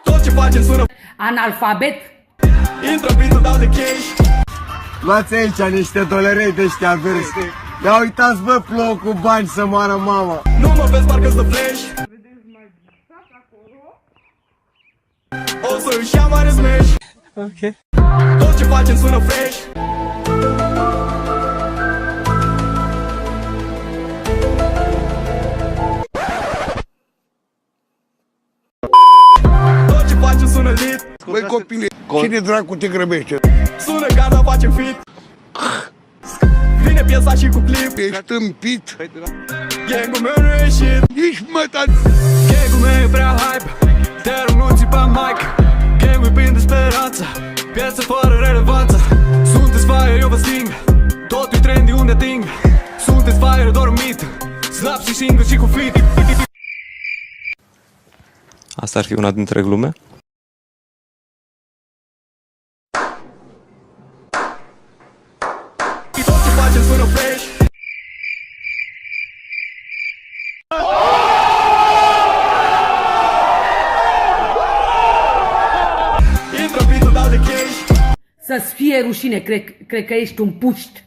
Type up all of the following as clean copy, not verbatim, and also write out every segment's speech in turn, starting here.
Tot ce facem sună analfabet. intră prin dau de cash. Luați aici niște dolerei de ăștia verzi. Ia uitați, bă, plouă cu bani să moară mama. Nu mă vezi, parcă-s de flash. O să își ia mare smash. Ok. Tot ce facem sună fresh. Tot ce facem sună lit. Băi, copile, cine dracu te grăbește? Sună gata, facem fit. Vine piesa și cu clip. Ești tâmpit? Gang-ul meu nu e shit. Ești mătat. Gang-ul meu e prea hype. Te rog, nu țipa mic. Gang-ul e plin de speranță. Piesă fără relevanță. Sunteți fire, eu vă sting. Totul-i trendy unde ating. Sunteți fire, dormit. Slap și singur și cu fit. Asta ar fi una dintre glume? Tot ce facem sună fresh. Intră prin dau de cash. Să-ți fie rușine, cred că ești un puști.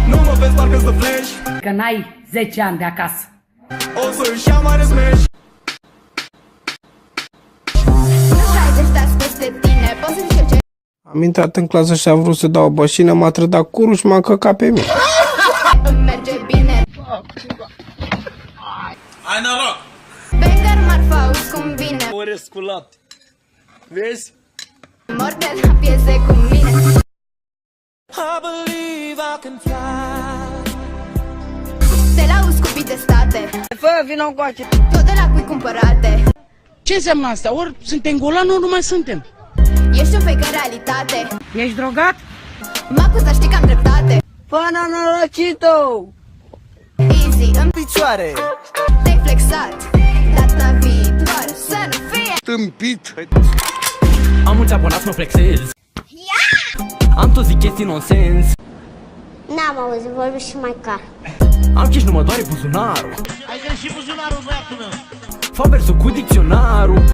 Nu mă vezi, parcă-s de flash. Că n-ai 10 ani de acasă. O să își ia mare smash. Am intrat în clasă și am vrut să dau o bășină, m-a trădat curul și m-a încăcat pe mine. Merge bine. Hai noroc! Banger marfa, auzi cum vine. Oresc cu lapte. Vezi? Mor de la piese cu mine. I believe I can fly. Te lauzi cu de state. Fă, vină încoace. Tot de la cui cumpărate. Ce înseamnă asta? Ori suntem golani, ori nu mai suntem. Ești un fake în realitate. Ești drogat? Macu, să știi că am dreptate. Fă-na norocito! Easy, în Picioare. te-ai flexat. Data viitoare să nu fie. Tâmpit. Am mulți abonați, mă flexez. Am tot zic chestii nonsens. N-am auzit, vorbi și mai car. Am cash, nu mă doare buzunarul. Ai greșit buzunarul, băiatul meu. Fă versul cu dicționarul.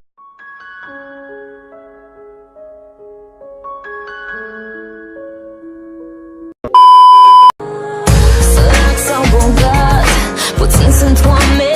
Sărac sau bogat, puțin sunt oameni